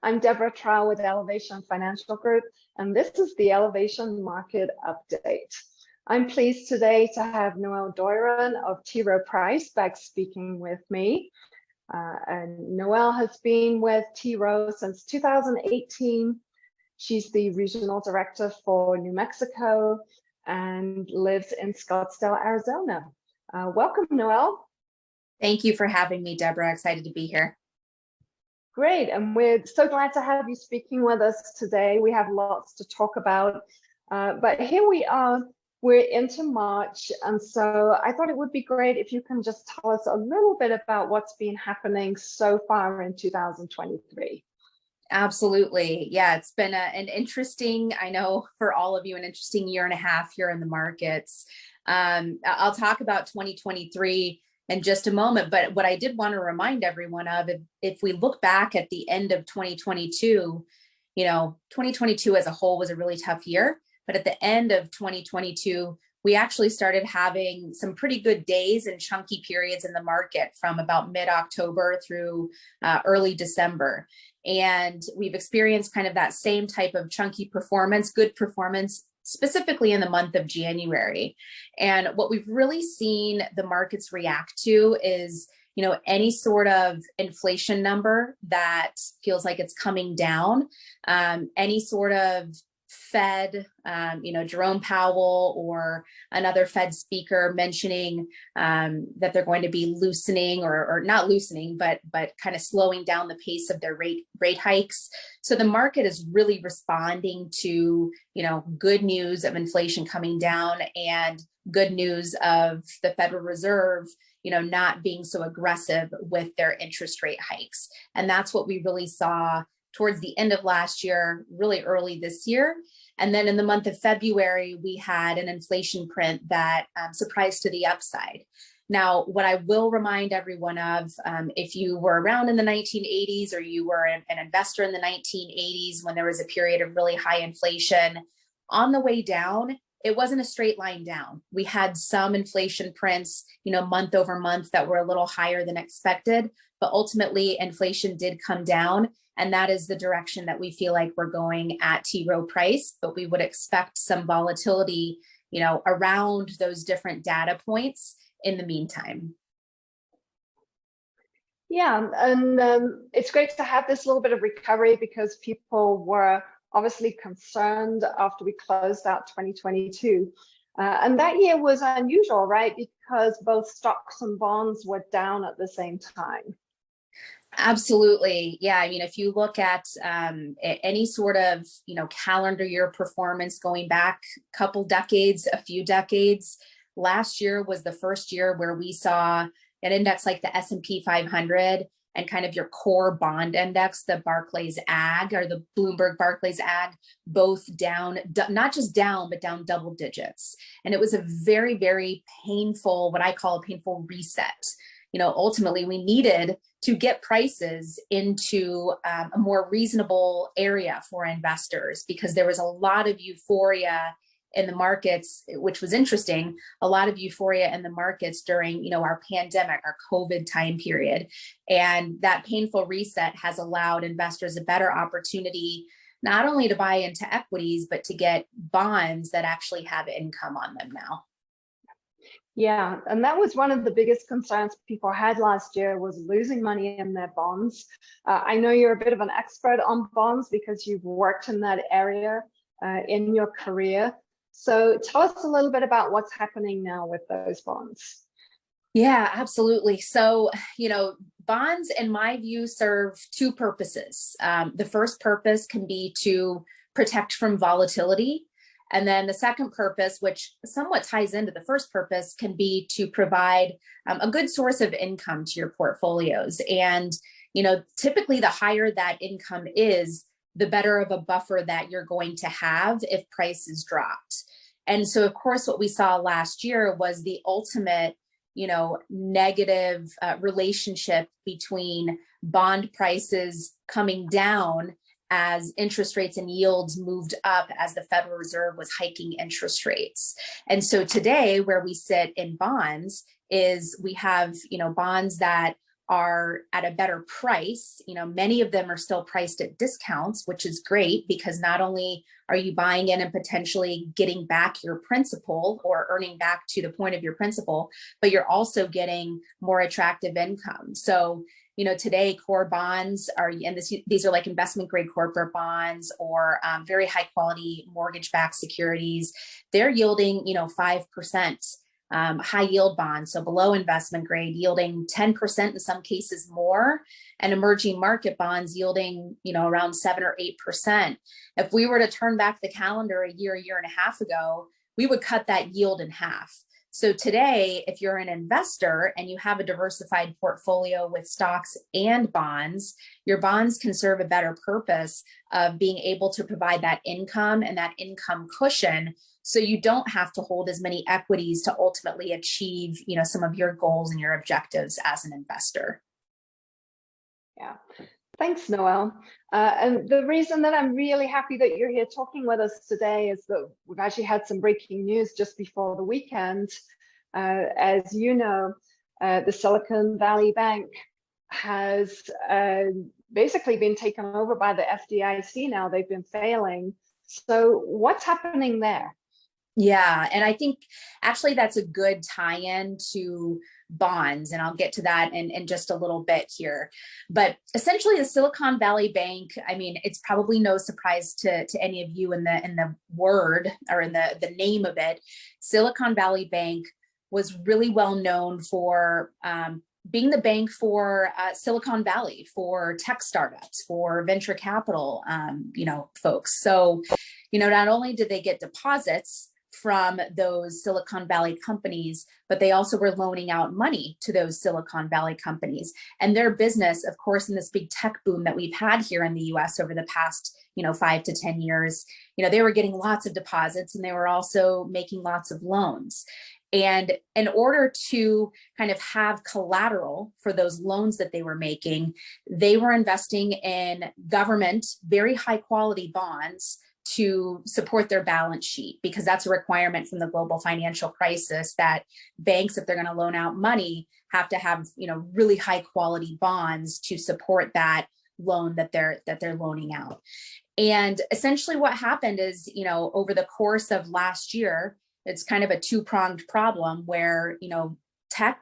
I'm Deborah Trow with Elevation Financial Group, and this is the Elevation Market Update. I'm pleased today to have Noelle Doiron of T. Rowe Price back speaking with me. And Noelle has been with T. Rowe since 2018. She's the Regional Director for New Mexico and lives in Scottsdale, Arizona. Welcome, Noelle. Thank you for having me, Deborah. Excited to be here. Great, and we're so glad to have you speaking with us today. We have lots to talk about, but here we are, we're into March, and so I thought it would be great if you can just tell us a little bit about what's been happening so far in 2023. Absolutely. Yeah, it's been an interesting, I know for all of you, an interesting year and a half here in the markets. I'll talk about 2023 in just a moment, but what I did want to remind everyone of, if we look back at the end of 2022, 2022 as a whole was a really tough year, but at the end of 2022, we actually started having some pretty good days and chunky periods in the market from about mid-October through early December. And we've experienced kind of that same type of chunky performance, good performance, specifically in the month of January. And what we've really seen the markets react to is, any sort of inflation number that feels like it's coming down, any sort of Fed, Jerome Powell or another Fed speaker mentioning that they're going to be loosening or not loosening, but kind of slowing down the pace of their rate hikes. So the market is really responding to, good news of inflation coming down and good news of the Federal Reserve, not being so aggressive with their interest rate hikes. And that's what we really saw towards the end of last year, really early this year. And then in the month of February, we had an inflation print that surprised to the upside. Now, what I will remind everyone of, if you were around in the 1980s or you were an investor in the 1980s when there was a period of really high inflation, on the way down, it wasn't a straight line down. We had some inflation prints, month over month that were a little higher than expected, but ultimately inflation did come down. And that is the direction that we feel like we're going at T. Rowe Price, but we would expect some volatility, around those different data points in the meantime. Yeah, and it's great to have this little bit of recovery because people were obviously concerned after we closed out 2022. And that year was unusual, right? Because both stocks and bonds were down at the same time. Absolutely. Yeah. I mean, if you look at any sort of, calendar year performance going back a few decades, last year was the first year where we saw an index like the S&P 500 and kind of your core bond index, the Barclays Ag or the Bloomberg Barclays Ag, both down, not just down, but down double digits. And it was a very, very painful, what I call a painful reset. Ultimately we needed to get prices into a more reasonable area for investors because there was a lot of euphoria in the markets, which was interesting, a lot of euphoria in the markets during, our pandemic, our COVID time period. And that painful reset has allowed investors a better opportunity, not only to buy into equities, but to get bonds that actually have income on them now. Yeah, and that was one of the biggest concerns people had last year was losing money in their bonds. I know you're a bit of an expert on bonds because you've worked in that area in your career. So tell us a little bit about what's happening now with those bonds. Yeah, absolutely. So, bonds, in my view, serve two purposes. The first purpose can be to protect from volatility. And then the second purpose, which somewhat ties into the first purpose, can be to provide a good source of income to your portfolios. And, typically the higher that income is, the better of a buffer that you're going to have if prices dropped. And so, of course, what we saw last year was the ultimate, negative relationship between bond prices coming down as interest rates and yields moved up as the Federal Reserve was hiking interest rates. And so today, where we sit in bonds is we have, bonds that are at a better price. Many of them are still priced at discounts, which is great because not only are you buying in and potentially getting back your principal or earning back to the point of your principal, but you're also getting more attractive income. So, today core bonds are, and these are like investment grade corporate bonds or very high quality mortgage-backed securities. They're yielding, 5%. High yield bonds, so below investment grade, yielding 10% in some cases more, and emerging market bonds yielding, around 7 or 8%. If we were to turn back the calendar a year and a half ago, we would cut that yield in half. So today, if you're an investor and you have a diversified portfolio with stocks and bonds, your bonds can serve a better purpose of being able to provide that income and that income cushion, so you don't have to hold as many equities to ultimately achieve, some of your goals and your objectives as an investor. Yeah. Thanks, Noelle. And the reason that I'm really happy that you're here talking with us today is that we've actually had some breaking news just before the weekend. As you know, the Silicon Valley Bank has basically been taken over by the FDIC now. They've been failing. So what's happening there? Yeah, and I think actually that's a good tie-in to bonds, and I'll get to that in just a little bit here. But essentially, the Silicon Valley Bank, I mean, it's probably no surprise to any of you in the word or in the name of it. Silicon Valley Bank was really well known for being the bank for Silicon Valley, for tech startups, for venture capital, folks. So, not only did they get deposits from those Silicon Valley companies, but they also were loaning out money to those Silicon Valley companies. And their business, of course, in this big tech boom that we've had here in the US over the past, 5 to 10 years, they were getting lots of deposits and they were also making lots of loans. And in order to kind of have collateral for those loans that they were making, they were investing in government, very high quality bonds to support their balance sheet, because that's a requirement from the global financial crisis that banks, if they're going to loan out money, have to have, really high quality bonds to support that loan that they're loaning out. And essentially what happened is, over the course of last year, it's kind of a two-pronged problem where,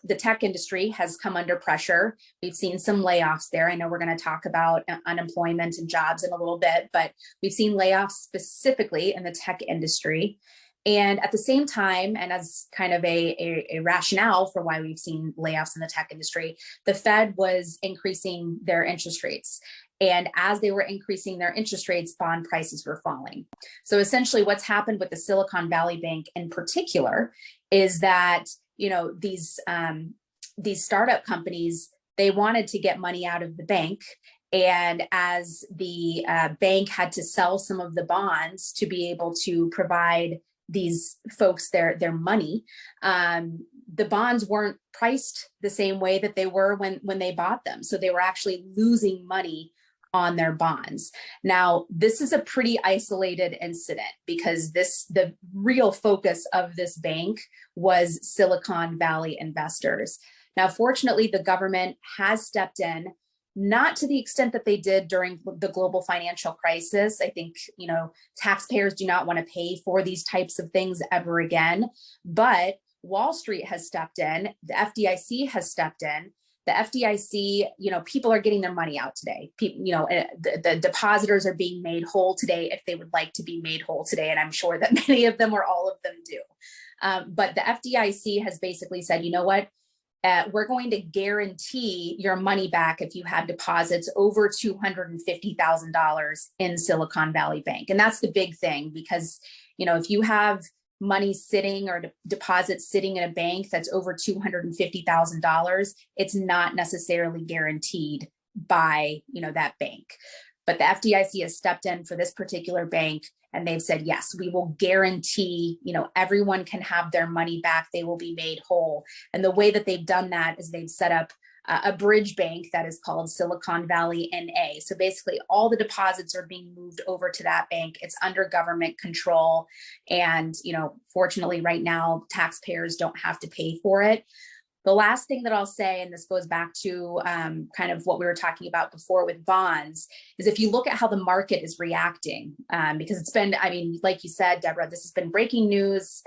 the tech industry has come under pressure. We've seen some layoffs there. I know we're going to talk about unemployment and jobs in a little bit, but we've seen layoffs specifically in the tech industry. And at the same time, and as kind of a rationale for why we've seen layoffs in the tech industry, the Fed was increasing their interest rates. And as they were increasing their interest rates, bond prices were falling. So essentially what's happened with the Silicon Valley Bank in particular is that, these startup companies, they wanted to get money out of the bank. And as the bank had to sell some of the bonds to be able to provide these folks their money, the bonds weren't priced the same way that they were when they bought them. So they were actually losing money on their bonds. Now, this is a pretty isolated incident because the real focus of this bank was Silicon Valley investors. Now, fortunately, the government has stepped in, not to the extent that they did during the global financial crisis. I think, taxpayers do not want to pay for these types of things ever again, but Wall Street has stepped in, the FDIC has stepped in. The FDIC, people are getting their money out today. People, the depositors are being made whole today if they would like to be made whole today. And I'm sure that many of them or all of them do. But the FDIC has basically said, you know what? We're going to guarantee your money back if you have deposits over $250,000 in Silicon Valley Bank. And that's the big thing, because, if you have money sitting or deposits sitting in a bank that's over $250,000, it's not necessarily guaranteed by, that bank. But the FDIC has stepped in for this particular bank, and they've said, yes, we will guarantee, everyone can have their money back. They will be made whole. And the way that they've done that is they've set up a bridge bank that is called Silicon Valley NA. So basically all the deposits are being moved over to that bank. It's under government control. And, fortunately right now, taxpayers don't have to pay for it. The last thing that I'll say, and this goes back to kind of what we were talking about before with bonds, is if you look at how the market is reacting, because it's been, I mean, like you said, Deborah, this has been breaking news.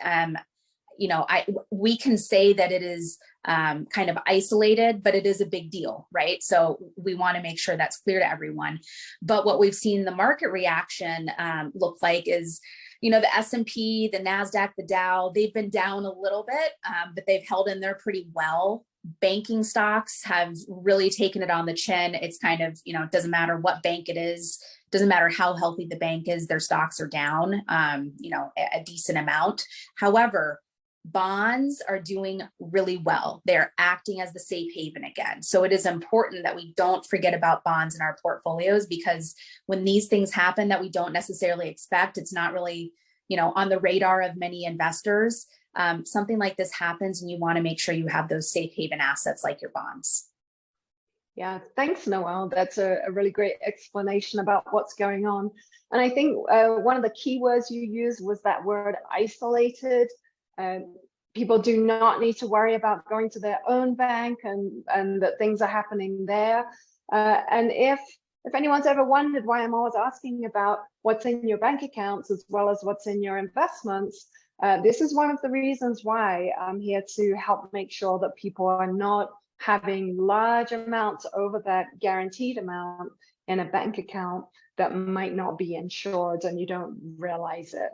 We can say that it is kind of isolated, but it is a big deal, right? So we want to make sure that's clear to everyone. But what we've seen the market reaction look like is, the S&P, the NASDAQ, the Dow, they've been down a little bit, but they've held in there pretty well. Banking stocks have really taken it on the chin. It's kind of, it doesn't matter what bank it is, doesn't matter how healthy the bank is, their stocks are down, a decent amount. However, bonds are doing really well. They're acting as the safe haven again. So it is important that we don't forget about bonds in our portfolios, because when these things happen that we don't necessarily expect, it's not really, on the radar of many investors. Something like this happens and you want to make sure you have those safe haven assets like your bonds. Yeah, thanks, Noelle. That's a really great explanation about what's going on. And I think one of the key words you used was that word isolated. People do not need to worry about going to their own bank and that things are happening there. And if anyone's ever wondered why I'm always asking about what's in your bank accounts as well as what's in your investments, this is one of the reasons why I'm here to help make sure that people are not having large amounts over that guaranteed amount in a bank account that might not be insured and you don't realize it.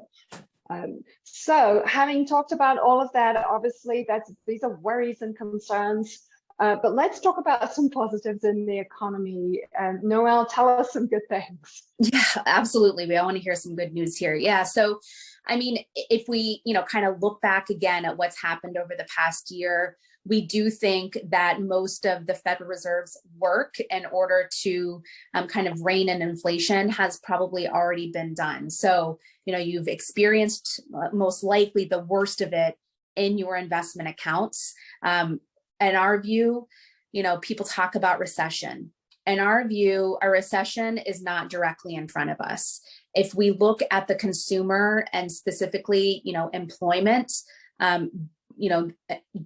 So having talked about all of that, obviously these are worries and concerns, but let's talk about some positives in the economy. Noelle, tell us some good things. Yeah, absolutely. We all want to hear some good news here. Yeah. So, I mean, if we, kind of look back again at what's happened over the past year, we do think that most of the Federal Reserve's work in order to kind of rein in inflation has probably already been done. So, you've experienced most likely the worst of it in your investment accounts. In our view, people talk about recession. In our view, a recession is not directly in front of us. If we look at the consumer and specifically, employment, the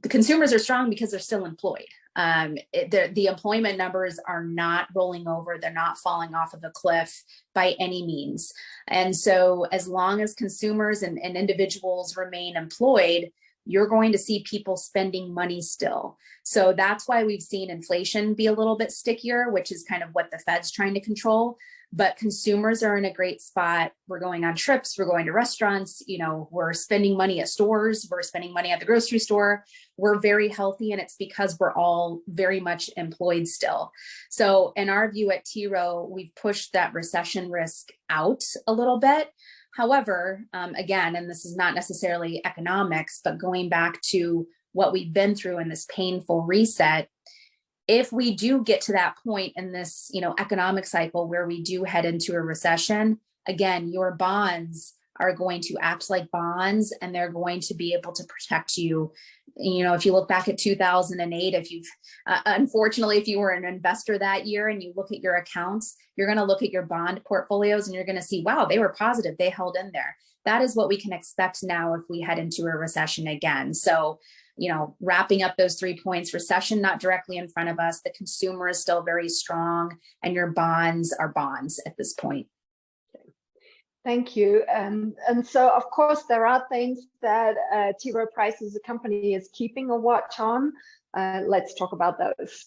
consumers are strong because they're still employed. The employment numbers are not rolling over. They're not falling off of a cliff by any means. And so as long as consumers and individuals remain employed, you're going to see people spending money still. So that's why we've seen inflation be a little bit stickier, which is kind of what the Fed's trying to control. But consumers are in a great spot. We're going on trips, we're going to restaurants, we're spending money at stores, we're spending money at the grocery store. We're very healthy, and it's because we're all very much employed still. So in our view at T. Rowe, we've pushed that recession risk out a little bit. However, again, and this is not necessarily economics, but going back to what we've been through in this painful reset, if we do get to that point in this, economic cycle where we do head into a recession, again, your bonds are going to act like bonds, and they're going to be able to protect you. If you look back at 2008, if you've, unfortunately, if you were an investor that year and you look at your accounts, you're going to look at your bond portfolios and you're going to see, wow, they were positive. They held in there. That is what we can expect now if we head into a recession again. So, wrapping up those 3 points, recession not directly in front of us, the consumer is still very strong, and your bonds are bonds at this point. Thank you. And so, of course, there are things that T. Rowe Price as a company is keeping a watch on. Let's talk about those.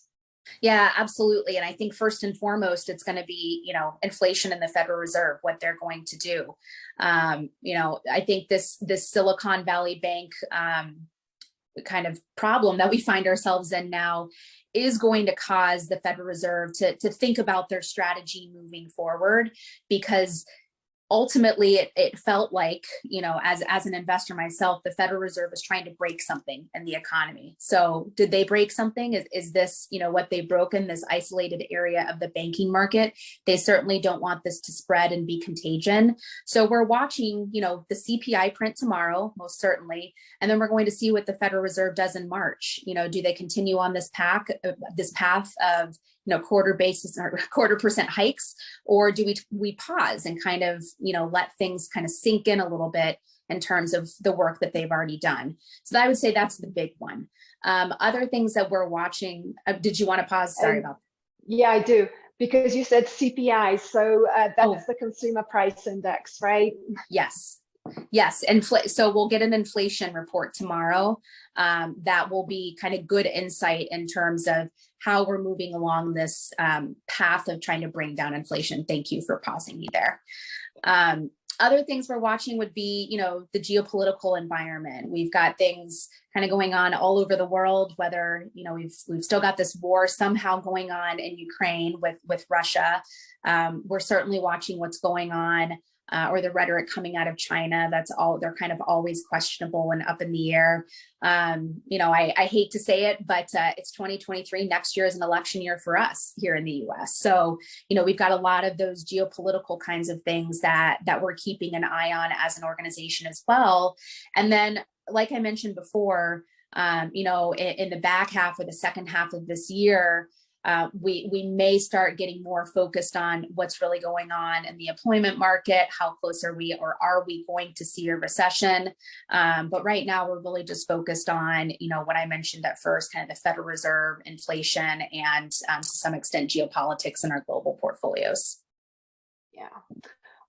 Yeah, absolutely. And I think first and foremost, it's going to be, inflation in the Federal Reserve, what they're going to do. I think this Silicon Valley Bank kind of problem that we find ourselves in now is going to cause the Federal Reserve to think about their strategy moving forward, because ultimately it felt like, as an investor myself, the Federal Reserve is trying to break something in the economy. So did they break something? Is this, what they've broken, this isolated area of the banking market? They certainly don't want this to spread and be contagion. So we're watching, the CPI print tomorrow, most certainly. And then we're going to see what the Federal Reserve does in March. Do they continue on this path of quarter basis or 0.25% hikes, or do we pause and kind of, let things kind of sink in a little bit in terms of the work that they've already done. So I would say that's the big one. Other things that we're watching, did you want to pause? Sorry about that. Yeah, I do, because you said CPI. So that's the consumer price index, right? Yes. Yes. So we'll get an inflation report tomorrow. That will be kind of good insight in terms of how we're moving along this path of trying to bring down inflation. Thank you for pausing me there. Other things we're watching would be, the geopolitical environment. We've got things kind of going on all over the world, whether, we've still got this war somehow going on in Ukraine with Russia. We're certainly watching what's going on, or the rhetoric coming out of China. They're kind of always questionable and up in the air. I hate to say it, but it's 2023. Next year is an election year for us here in the US. So, we've got a lot of those geopolitical kinds of things that we're keeping an eye on as an organization as well. And then, like I mentioned before, in the back half or the second half of this year, we may start getting more focused on what's really going on in the employment market. How close are we, or are we going to see a recession? But right now we're really just focused on, what I mentioned at first, kind of the Federal Reserve, inflation, and to some extent geopolitics in our global portfolios. Yeah.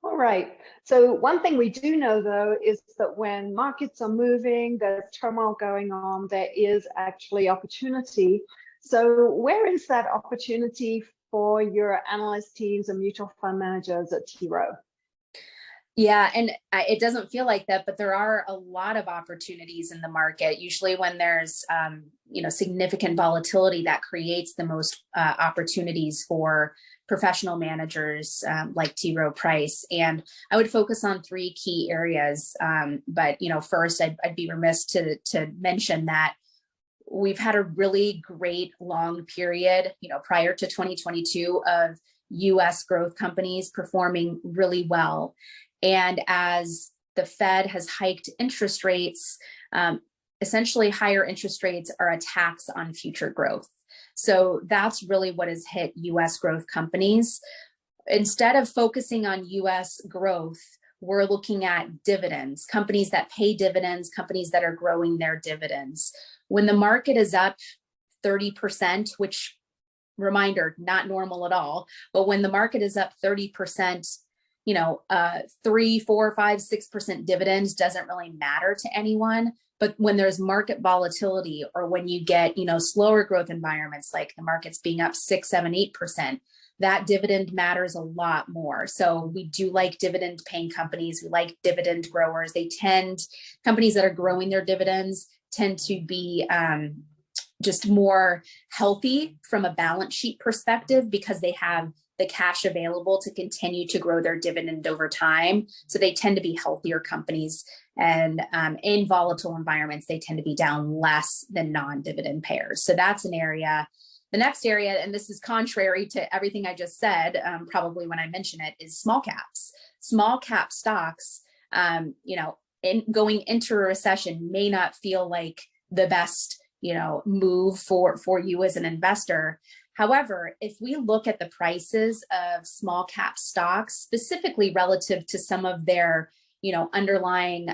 All right. So one thing we do know, though, is that when markets are moving, there's turmoil going on, there is actually opportunity. So where is that opportunity for your analyst teams and mutual fund managers at T. Rowe? Yeah, and it doesn't feel like that, but there are a lot of opportunities in the market. Usually when there's, significant volatility, that creates the most opportunities for professional managers like T. Rowe Price. And I would focus on three key areas. But, first, I'd be remiss to mention that we've had a really great long period, prior to 2022, of US growth companies performing really well. And as the Fed has hiked interest rates, essentially higher interest rates are a tax on future growth. So that's really what has hit US growth companies. Instead of focusing on US growth, we're looking at dividends, companies that pay dividends, companies that are growing their dividends. When the market is up 30%, which, reminder, not normal at all, but when the market is up 30%, 3, 4, 5, 6% dividends doesn't really matter to anyone. But when there's market volatility, or when you get, slower growth environments, like the markets being up 6, 7, 8%, that dividend matters a lot more. So we do like dividend paying companies. We like dividend growers. Companies that are growing their dividends tend to be just more healthy from a balance sheet perspective, because they have the cash available to continue to grow their dividend over time. So they tend to be healthier companies, and in volatile environments, they tend to be down less than non-dividend payers. So that's an area. The next area, and this is contrary to everything I just said, probably when I mention it, is small caps. Small cap stocks, going into a recession may not feel like the best, move for you as an investor. However, if we look at the prices of small cap stocks, specifically relative to some of their, underlying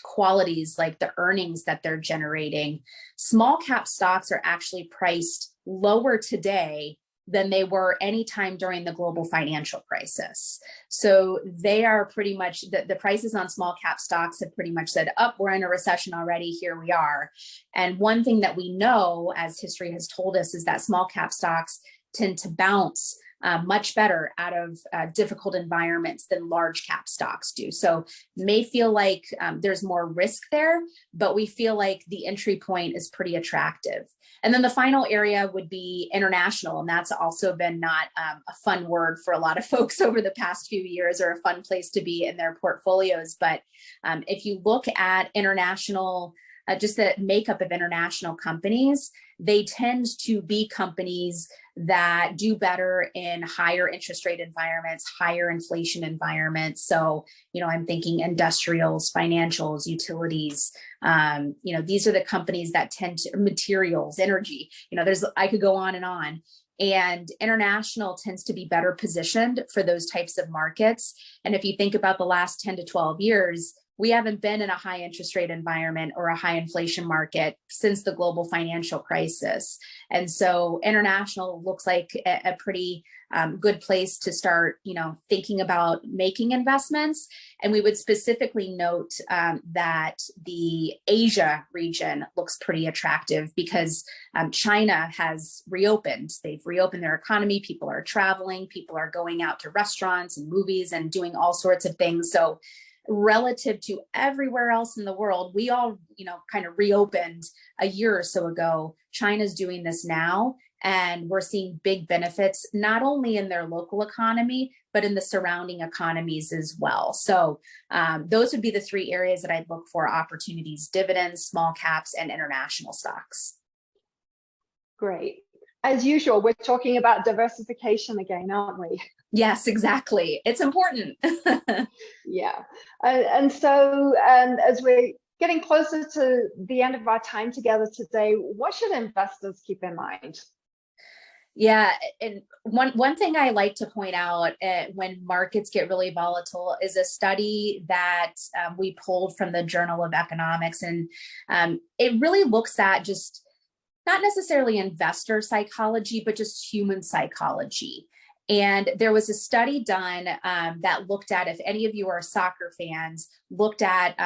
qualities, like the earnings that they're generating, small cap stocks are actually priced lower today than they were anytime during the global financial crisis. So they are pretty much, the prices on small cap stocks have pretty much said, we're in a recession already, here we are. And one thing that we know, as history has told us, is that small cap stocks tend to bounce much better out of difficult environments than large cap stocks do. So may feel like there's more risk there, but we feel like the entry point is pretty attractive. And then the final area would be international. And that's also been not a fun word for a lot of folks over the past few years, or a fun place to be in their portfolios. But if you look at international, just the makeup of international companies, they tend to be companies that do better in higher interest rate environments, higher inflation environments. So, I'm thinking industrials, financials, utilities. These are the companies that tend to, materials, energy, I could go on. And international tends to be better positioned for those types of markets. And if you think about the last 10 to 12 years, we haven't been in a high interest rate environment or a high inflation market since the global financial crisis. And so international looks like a pretty good place to start, thinking about making investments. And we would specifically note that the Asia region looks pretty attractive because China has reopened. They've reopened their economy. People are traveling. People are going out to restaurants and movies and doing all sorts of things. So relative to everywhere else in the world, we all, kind of reopened a year or so ago. China's doing this now. And we're seeing big benefits, not only in their local economy, but in the surrounding economies as well. So those would be the three areas that I'd look for: opportunities, dividends, small caps, and international stocks. Great. As usual, we're talking about diversification again, aren't we? Yes, exactly. It's important. Yeah. And so as we're getting closer to the end of our time together today, what should investors keep in mind? Yeah, and one thing I like to point out when markets get really volatile is a study that we pulled from the Journal of Economics, and it really looks at just not necessarily investor psychology, but just human psychology. And there was a study done that looked at, if any of you are soccer fans, looked at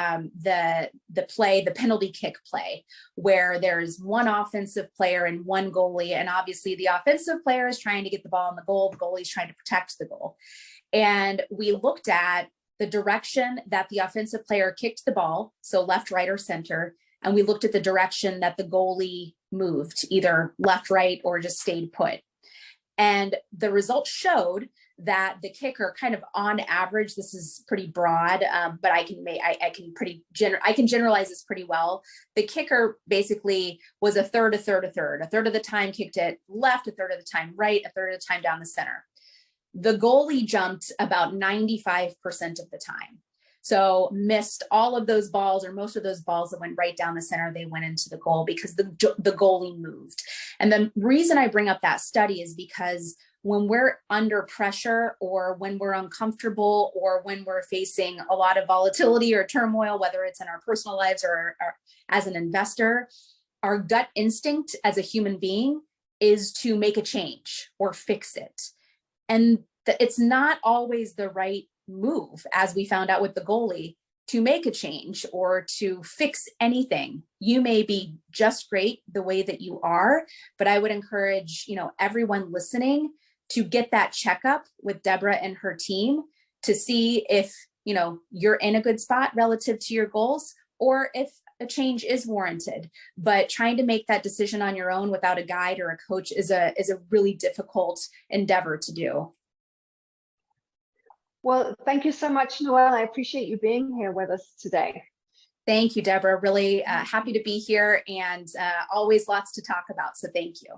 the penalty kick play, where there's one offensive player and one goalie. And obviously the offensive player is trying to get the ball in the goal. The goalie is trying to protect the goal. And we looked at the direction that the offensive player kicked the ball, so left, right, or center. And we looked at the direction that the goalie moved, either left, right, or just stayed put. And the results showed that the kicker, kind of on average, this is pretty broad, but I can generalize this pretty well. The kicker basically was a third of the time kicked it left, a third of the time right, a third of the time down the center. The goalie jumped about 95% of the time. So missed all of those balls, or most of those balls that went right down the center. They went into the goal because the goalie moved. And the reason I bring up that study is because when we're under pressure, or when we're uncomfortable, or when we're facing a lot of volatility or turmoil, whether it's in our personal lives or as an investor, our gut instinct as a human being is to make a change or fix it. And it's not always the right move, as we found out with the goalie, to make a change or to fix anything. You may be just great the way that you are, but I would encourage, everyone listening to get that checkup with Deborah and her team to see if, you're in a good spot relative to your goals, or if a change is warranted. But trying to make that decision on your own without a guide or a coach is a really difficult endeavor to do. Well, thank you so much, Noelle. I appreciate you being here with us today. Thank you, Deborah. Really happy to be here, and always lots to talk about. So thank you.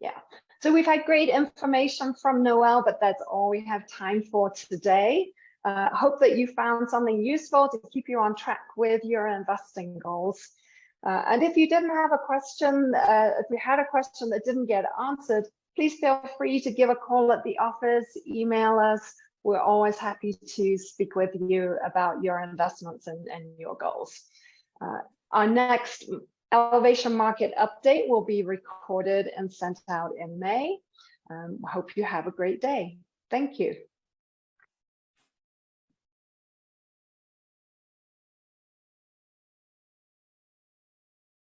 Yeah. So we've had great information from Noelle, but that's all we have time for today. Hope that you found something useful to keep you on track with your investing goals. And if you didn't have a question, if we had a question that didn't get answered, please feel free to give a call at the office, email us. We're always happy to speak with you about your investments and your goals. Our next Elevation Market Update will be recorded and sent out in May. Hope you have a great day. Thank you.